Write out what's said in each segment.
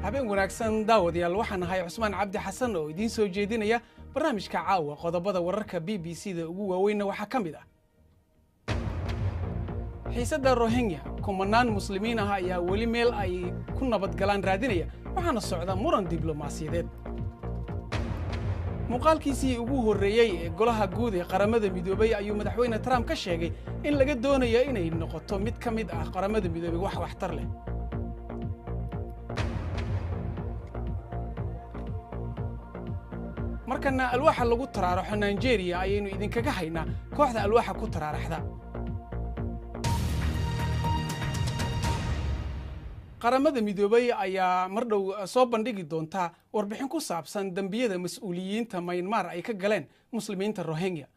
habeen wanaagsan daawadayaal waxaan ahay Cusmaan Cabdi Xasan oo idin soo jeedinaya barnaamijka caawa qodobada wararka BBC-da ugu waaweyn waxa kamid ah xiisada Rohingya kumanaan muslimiin ah ayaa wali meel ay ku nabad galaan raadinaya waxaana socda muran diblomaasiyadeed muuqaalkiisii ugu horeeyay ee golaha guud ee qaramada midoobay ayuu madaxweyne Trump ka sheegay in laga doonayo inay noqoto mid ka mid ah qaramada midoobay wax waxtar leh markana alwaaxa lagu taraaraxo Nigeria ayaynu idinkaga haynaa kooxda alwaaxa ku taraaraxda qaramada midoobay ayaa mar dhow soo bandhigi doonta warbixin ku saabsan dambiyada mas'uuliyiinta Myanmar ay ka galeen muslimiinta Rohingya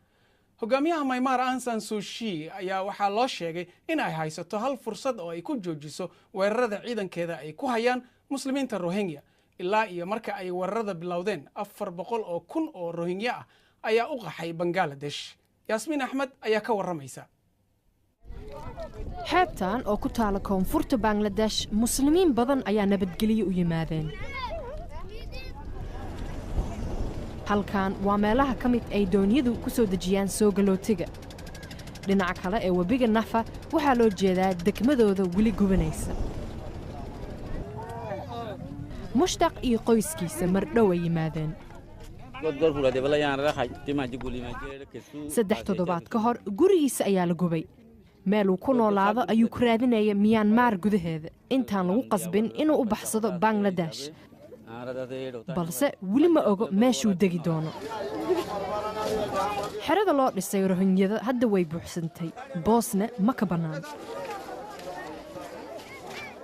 hogaamiyaha Myanmar Aung San Suu Kyi ayaa waxaa loo sheegay in ay haysato hal fursad oo ay ku joojiso weerarada ciidankeeda ay ku hayaan muslimiinta Rohingya ilaa iyo marka ay weerarada bilowdeen 400,000 oo Rohingya ah ayaa u qaxay Bangladesh Yasmin Ahmed ayaa ka waramaysa xeebtan oo ku taala koonfurta Bangladesh muslimiin badan ayaa nabadgelyo u yimaadeen halkan waa meelaha ka mid ay dooniyadu ku soo dejiyaan soo galootiga dhinaca kale ee webiga Nafa waxaa loo jeedaa degmadooda weli gubanaysa mushtaq iyo qoyskiisa mar dhow ay yimaadeen 3 toddobaad ka hor gurigiisa ayaa la gubay meel uu ku noolaado ayuu ku raadinaya Myanmar gudaheeda intaan lagu qasbin inuu u baxsado Bangladesh balse weli ma ogo meeshuu degi doono xerada loo dhisay Rohingyada hadda way buuxsantay boosna ma ka bannaan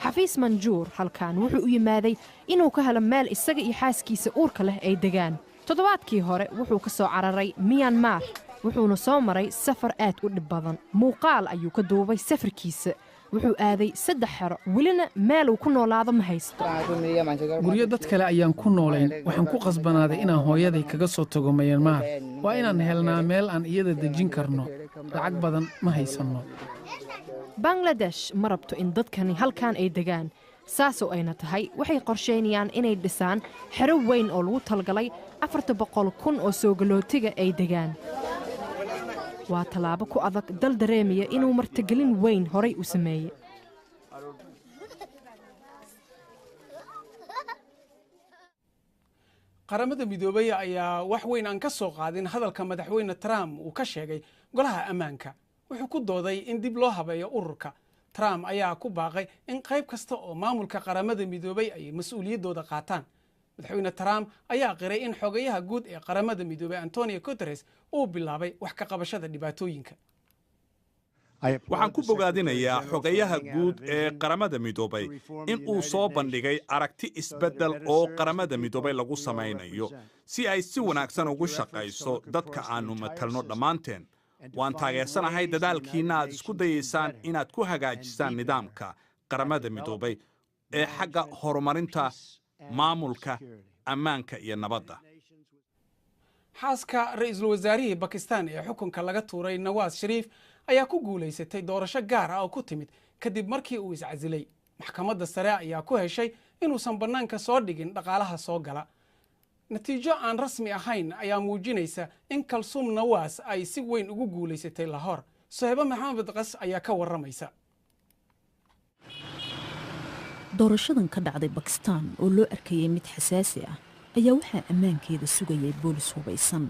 xafiis manjuur halkan wuxuu u yimaaday inuu ka helo meel isaga iyo xaaskiisa uurka leh ay degaan toddobaadkii hore wuxuu ka soo cararay Myanmar wuxuuna soo maray safar aad u dhib badan muuqaal ayuu ka duubay safarkiisa wuxuu aaday 3 xero welina meel uu ku noolaado ma haysto guryo dad kale ayaan ku noolayn waxaan ku qasbanaaday inaan hooyaday kaga soo tago Myanmar waa inaan helnaa meel aan iyada dejin karno lacag badan ma haysanno Bangladesh ma rabto in dadkani halkan ay degaan saasoo ayna tahay waxay qorsheynayaan inay dhisaan xero weyn oo lagu talgalay 400,000 oo soo galootiga ay degaan waa talaabo ku adag dal dareemaya inuu martigelin weyn horay u sameeyay qaramada midoobay ayaa wax weyn aan ka soo qaadin hadalka madaxweyne Trump uu ka sheegay golaha ammaanka wuxuu ku dooday in dib loo habeeyo ururka Trump ayaa ku baaqay in qayb kasta oo maamulka qaramada midoobay ay mas'uuliyadooda qaataan madaxweyne Trump ayaa qiray in xogayaha guud ee qaramada midoobay Antonio Guterres uu bilaabay wax ka qabashada dhibaatooyinka waxaan ku bogaadinayaa xogayaha guud ee qaramada midoobay in uu soo bandhigay aragti isbedel oo qaramada midoobay lagu samaynayo si ay si wanaagsan ugu shaqayso dadka aanu matalno dhammaanteen waan taageersanahay dadaalkiina aad isku dayaysaan inaad ku hagaajisaan nidaamka qaramada midoobay ee xagga horumarinta maamulka ammaanka iyo nabadda xaaska ra'iisul wasaarihii Pakistan ee xukunka laga tuuray Nawaz Sharif ayaa ku guuleysatay doorasho gaar ah oo ku timid kadib markii uu iscasilay maxkamadda sare ayaa ku heshay inuusan bannaanka soo dhigin dhaqaalaha soo gala natiijo aan rasmi ahayn ayaa muujinaysa in Kalsoom Nawaz ay si weyn ugu guuleysatay Lahore Sohayba Maxamed Qas ayaa ka waramaysa doorashadan ka dhacday Pakistan oo loo arkayay mid xasaasi ah ayaa waxaa ammaankeeda sugayay boolis hubaysan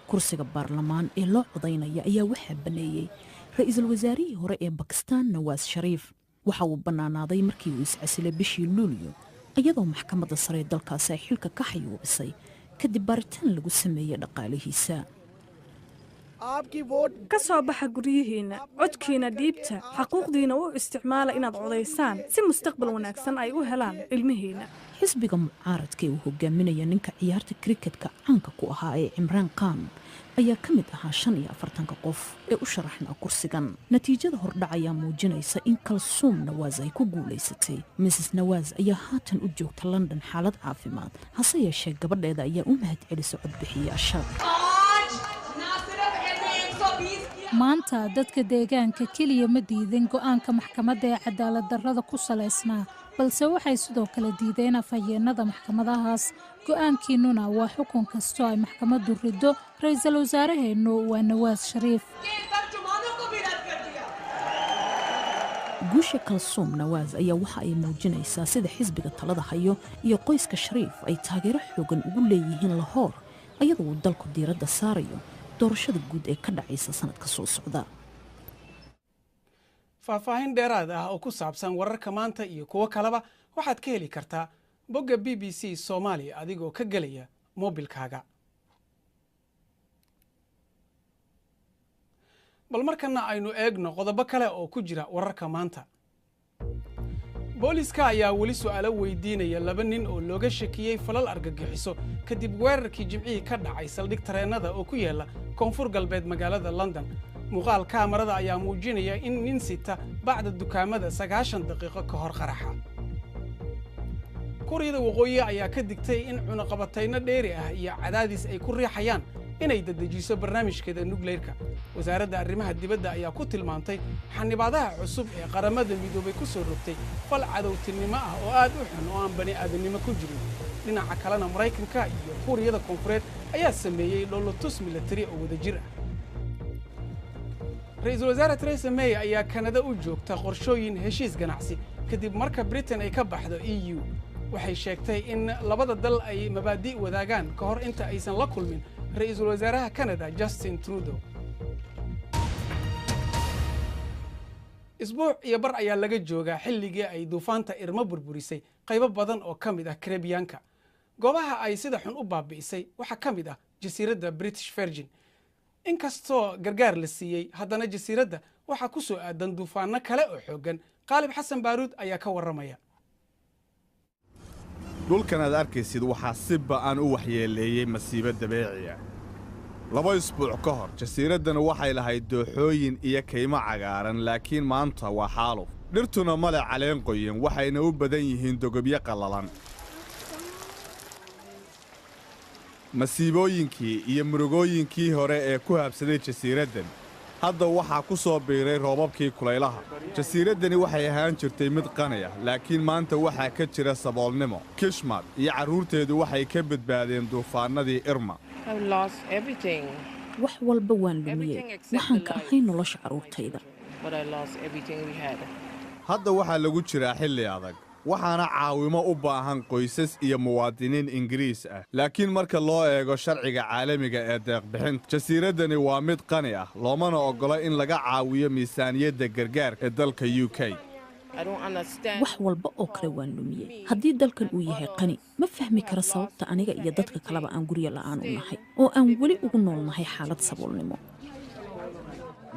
kursiga baarlamaan ee loo codaynaya ayaa waxaa baneeyay ra'iisul wasaarihii hore ee Pakistan Nawaz Sharif waxa uu bannaanaaday markii uu iscasilay bishii Luulyo iyadoo maxkamadda sare dalkaasi ay xilka ka xayuubisay kadib baaritaan lagu sameeyay dhaqaalihiisa ka soo baxa guryihiina codkiina dhiibta xaquuqdiina u isticmaala inaad codaysaan si mustaqbal wanaagsan ay u helaan ilmihiina xisbiga mucaaradka uu hogaaminaya ninka ciyaarta cricketka caanka ku ahaa ee Imran Khan ayaa ka mid ahaa 45 qof ee u sharaxnaa kursigan natiijada hordhac ayaa muujinaysa in Kalsoom Nawaz ay ku guuleysatay Mrs Nawaz ayaa haatan u joogta London xaalad caafimaad hase yeeshee gabadheeda ayaa u mahadcelisay codbixiyaasha maanta dadka deegaanka kaliya ma diidin go'aanka maxkamadda ee cadaalad darrada ku saleysnaa balse waxay sidoo kale diideen afhayeenada maxkamadahaas. go'aankiinnuna waa xukun kastoo ay maxkamaddu riddo. ra'iisul wasaaraheennu waa Nawaas Shariif. guusha kalsoom Nawaas ayaa waxa ay muujinaysaa sida xisbiga talada hayo iyo qoyska Shariif ay taageero xoogan ugu leeyihiin Lahore ayadoo dalku diiradda saarayo doorashada guud ee ka dhacaysa sanadka soo socda. faahfaahin dheeraad ah oo ku saabsan wararka maanta iyo kuwo kaleba waxaad ka heli kartaa bogga BBC Soomaali adigoo ka gelaya moobilkaaga. bal markana aynu eegno qodobo kale oo ku jira wararka maanta. booliska ayaa weli su'aalo weydiinaya 2 nin oo looga shakiyey falal argagixiso kadib weerarkii Jimcihii ka dhacay saldhig tareenada oo ku yaala koonfur galbeed magaalada London. muuqaal kaamarada ayaa muujinaya in nin sita bacda dukaamada 90 daqiiqo ka hor qaraxa. Kuuriyada Waqooyi ayaa ka digtay in cunaqabatayno dheeri ah iyo cadaadis ay ku riixayaan inay dedejiso barnaamijkeeda nukleerka. wasaaradda arrimaha dibadda ayaa ku tilmaantay xanibaadaha cusub ee qaramada midoobay ku soo rogtay fal cadowtinimo ah oo aad u xun oo aan bani aadamnimo ku jirin. dhinaca kalena Maraykanka iyo Kuuriyada Koonfureed ayaa sameeyey dhoolatus militari oo wadajir ah. ra'iisul wasaare Theresa May ayaa Kanada u joogta qorshooyin heshiis ganacsi kadib marka Britain ay ka baxdo EU. waxay sheegtay in labada dal ay mabaadi' wadaagaan ka hor inta aysan la kulmin ra'iisul wasaaraha Canada Justin Trudeau. isbuuc iyo bar ayaa laga joogaa xilligii ay duufaanta Irma burburisay qaybo badan oo ka mid ah Caribbean-ka. goobaha ay sida xun u baabi'isay waxaa ka mid ah jasiiradda British Virgin. inkastoo gargaar la siiyey haddana jasiiradda waxaa ku soo aadan duufaano kale oo xooggan. Qaalib Xasan Baaruud ayaa ka warramaya. dhulkan aad arkaysid waxaa si ba'an u waxyeeleeyey masiibo dabiici ah. 2 isbuuc ka hor jasiiraddana waxay lahayd dooxooyin iyo kaymo cagaaran, laakiin maanta waa xaaluf. dhirtuna male caleen qoyan, waxayna u badan yihiin dogobyo qallalan. masiibooyinkii iyo murugooyinkii hore ee ku habsaday jasiiraddan hadda waxaa ku soo biiray roobabkii kulaylaha. jasiiraddani waxay ahaan jirtay mid qani ah, laakiin maanta waxaa ka jira saboolnimo. kishmad iyo carruurteedu waxay ka badbaadeen duufaannadii Irma. wax walba waan lumiyey, waxaan ka ahay nolosha carruurtayda. hadda waxaa lagu jiraa xilli adag, waxaana caawimo u baahan qoysas iyo muwaadiniin Ingiriis ah. laakiin marka loo eego sharciga caalamiga ee deeq-bixinta, jasiiraddani waa mid qani ah, loomana oggola in laga caawiyo miisaaniyadda gargaarka ee dalka UK. wax walba oo kale waan lumiyey. haddii dalkan uu yahay qani, ma fahmi karo sababta aniga iyo dadka kaleba aan guryo la'aan u nahay oo aan weli ugu noolnahay xaalad saboolnimo.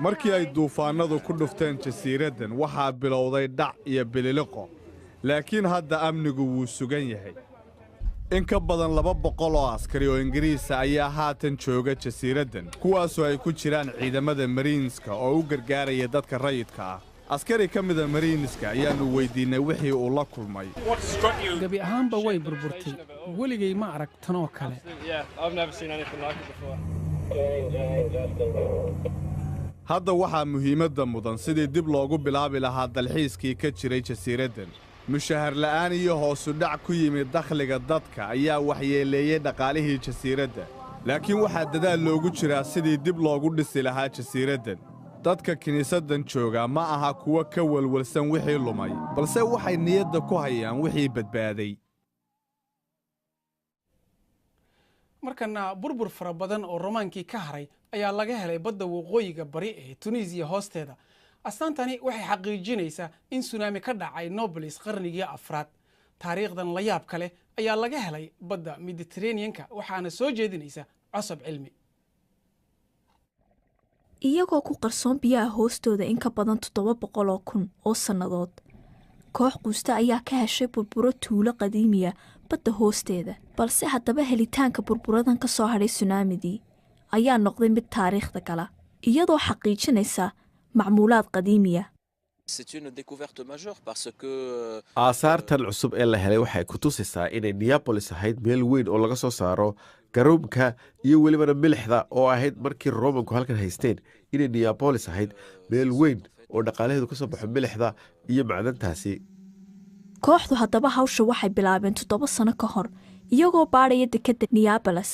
markii ay duufaannadu ku dhufteen jasiiraddan waxaa bilowday dhac iyo bililiqo, laakiin hadda amnigu wuu sugan yahay. in ka badan 200 oo askari oo Ingiriisa ayaa haatan jooga jasiiraddan, kuwaasoo ay ku jiraan ciidamada Mariinska oo u gargaaraya dadka rayidka ah. askari ka mida Mariinska ayaannu weydiinay wixii uu la kulmay. gabi ahaanba way burburtay, weligay ma arag tanoo kale. hadda waxaa muhiimadda mudan sidii dib loogu bilaabi lahaa dalxiiskii ka jiray jasiiraddan. mushahar la'aan iyo hoosu dhac ku yimid dakhliga dadka ayaa waxyeeleeyey dhaqaalihii jasiiradda, laakiin waxaa dadaal loogu jiraa sidii dib loogu dhisi lahaa jasiiraddan. dadka kiniisaddan jooga ma aha kuwa ka walwalsan wixii lumay, balse waxay niyadda ku hayaan wixii badbaaday. markana burbur fara badan oo romaankii ka haray ayaa laga helay badda waqooyiga bari ee Tunisia hoosteeda. astaantani waxay xaqiijinaysaa in tsunami ka dhacay Nablus qarnigii 4. taariikhdan la yaab kale ayaa laga helay badda Mediterranean-ka, waxaana soo jeedinaysa cusub cilmi. iyagoo ku qarsoon biyaha hoostooda in ka badan 700,000 oo sannadood, koox quusta ayaa ka heshay burburo tuulo qadiimiya badda hoosteeda. balse haddaba helitaanka burburadan ka soo hadhay tsunamidii ayaa noqday mid taariikhda gala, iyadoo xaqiijinaysa macmuulaad qadiimiya. aasaartan cusub ee la helay waxay ku tusaysaa inay Neapolis ahayd meel weyn oo laga soo saaro garoomka iyo welibana milixda oo ahayd markii Roomanku halkan haysteen, inay Neapolis ahayd meel weyn oo dhaqaalaheedu ka soo baxo milixda iyo macdantaasi. kooxdu haddaba hawsha waxay bilaabeen 7 sano ka hor iyagoo baadhaya dekedda Neapolis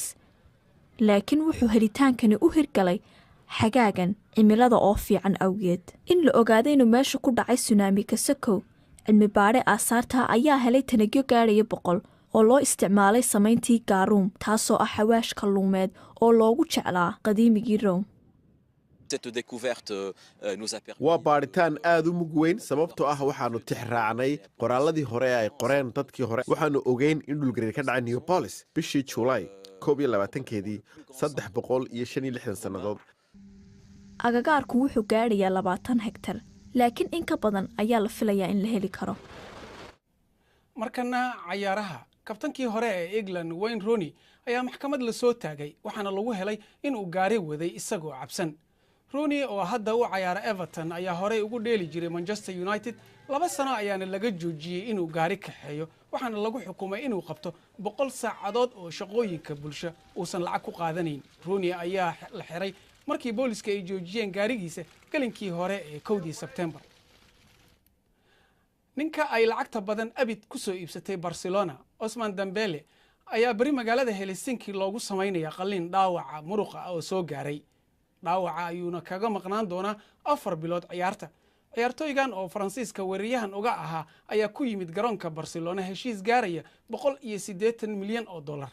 laakiin wuxuu helitaankani u hirgalay xagaagan cimilada oo fiican awgeed in la ogaado inuu meesha ku dhacay tsunami ka sokow cilmi baadhe aasaarta ayaa helay tanagyo gaadhaya 100 oo loo isticmaalay samayntii gaaruum taasoo ah xawaash kalluumeed oo loogu jeclaa qadiimigii Rome waa baadhitaan aad u mug weyn sababtoo ah waxaanu tixraacnay qoraalladii hore ee ay qoreen dadkii hore waxaanu ogeyn in dhulgariir ka dhacay Neapolis bishii July 21keedii 365 sannadood agagaarku wuxuu gaadhayaa 20 hektar laakiin in ka badan ayaa la filayaa in la heli karo markana cayaaraha kabtankii hore ee England Wayne Rooney ayaa maxkamad la soo taagay waxaana lagu helay inuu gaari waday isagoo cabsan Rooney oo hadda u cayaara Everton ayaa hore ugu dheeli jiray Manchester United 2 sano ayaana laga joojiyay inuu gaari kaxeeyo waxaana lagu xukumay inuu qabto 100 saacadood oo shaqooyinka bulsho uusan lacag ku qaadanayn Rooney ayaa la xiray markii booliska ay joojiyeen gaarigiisa galinkii hore ee 1 September ninka ay lacagta badan abid ku soo iibsatay Barcelona Ousmane Dembele ayaa bari magaalada Helsinki loogu sameynaya qalliin dhaawaca muruqa oo soo gaaray dhaawaca ayuuna kaga maqnaan doonaa 4 bilood ciyaartooygan oo Faransiiska weeraryahan uga ahaa ayaa ku yimid garoonka Barcelona heshiis gaaraya 180 milyan oo dollar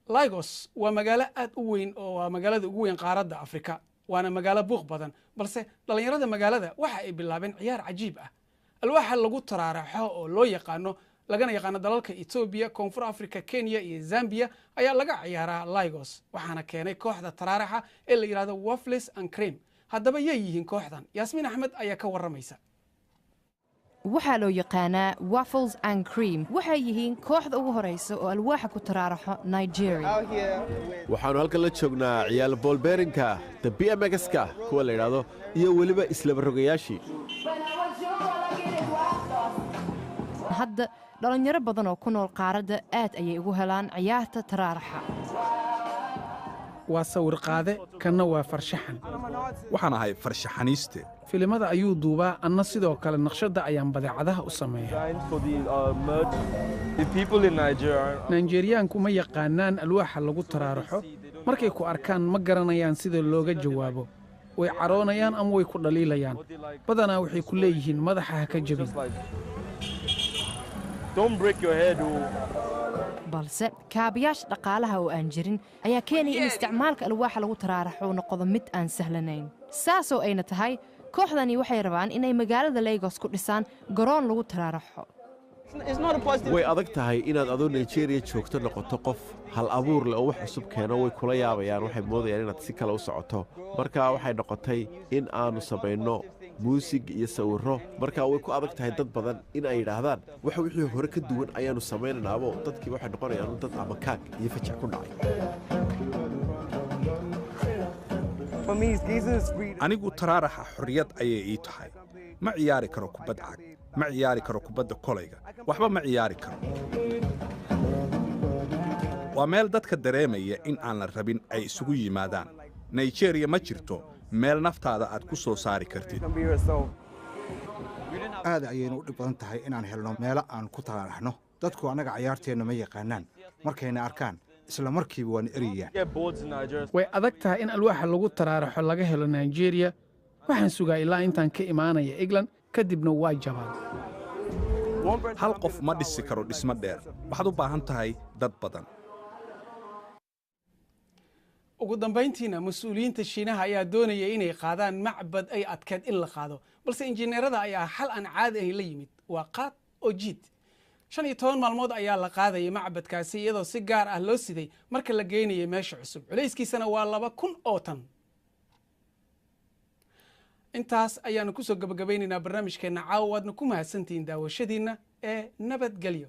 Lagos waa magaalo aad u weyn oo waa magaalada ugu weyn qaaradda Afrika waana magaalo buuq badan balse dhalinyarada magaalada waxa ay bilaabeen ciyaar cajiib ah alwaaxa lagu taraaraxo oo loo yaqaano lagana yaqaano dalalka Ethiopia, Koonfur Afrika, Kenya iyo Zambia ayaa laga ciyaaraa Lagos waxaana keenay kooxda taraaraxa ee la yiraahdo Waffles and Cream haddaba yay yihiin kooxdan Yasmin Ahmed ayaa ka waramaysa waxaa loo yaqaanaa Waffles and Cream waxay yihiin kooxda ugu horeysa oo alwaaxa ku taraaraxo Nigeria waxaanu halkan la joognaa ciyaal boolbeerinka the BMX-ka kuwa la yiraahdo iyo waliba isla rogayaashii hadda dhalinyaro badan oo ku nool qaaradda aad ayay ugu helaan ciyaarta taraaraxa waa sawir qaade kana waa farshaxan waxaan ahay farshaxaniiste filimada ayuu duubaa anna sidoo kale naqshada ayaan badeecadaha u sameeyaa Nigeriaanku ma yaqaanaan alwaaxa lagu taraaraxo markay ku arkaan ma garanayaan sida looga jawaabo way caroonayaan ama way ku dhaliilayaan badanaa waxay ku leeyihiin madaxa ha ka jabin balse kaabayaasha dhaqaalaha oo aan jirin ayaa keenaya in isticmaalka alwaaxa lagu taraaraxo noqdo mid aan sahlanayn saasoo ayna tahay kooxdani waxay rabaan inay magaalada Lagos ku dhisaan garoon lagu taraaraxo way adag tahay inaad adoo Nigeria joogto noqoto qof hal abuur leh oo wax cusub keeno way kula yaabayaan waxay moodayaan inaad si kale u socoto marka waxay noqotay in aanu samayno muusig iyo sawirro marka way ku adag tahay dad badan in ay yiraahdaan waxa wixii hore ka duwan ayaanu samaynaynaa dadkii waxay noqonayaan dad ama kaag iyo fajac ku dhacay anigu taraaraxa xorriyad ayay ii tahay ma ciyaari karo kubad cag ma ciyaari karo kubadda kolayga waxba ma ciyaari karo waa meel dadka dareemaya in aan la rabin ay isugu yimaadaan Nigeria ma jirto meel naftaada aad ku soo saari kartid aad ayaynu u dhib badan tahay inaan helno meelo aan ku taraaraxno dadku anaga ciyaarteenna ma yaqaanaan markayna arkaan isla markiiba waan eriyaan way adag tahay in alwaaxa lagu taraaraxo laga helo Nigeria waxaan sugaa ilaa intaan ka imaanaya England kadibna waa jabaan hal qof ma dhisi karo dhismo dheer waxaad u baahan tahay dad badan ugu dambeyntiina mas'uuliyiinta Shiinaha ayaa doonaya inay qaadaan macbad ay adkeed in la qaado balse injineerada ayaa xal aan caadi ahayn la yimid waa qaad oo jiid 15 maalmood ayaa la qaadayay macbadkaasi iyadoo si gaar ah loo siday marka la geynayay meesha cusub culayskiisana waa 2,000 oo tan intaas ayaanu ku soo gabagabaynaynaa barnaamijkeena caawa waadna ku mahadsantihiin daawashadiina ee nabadgelyo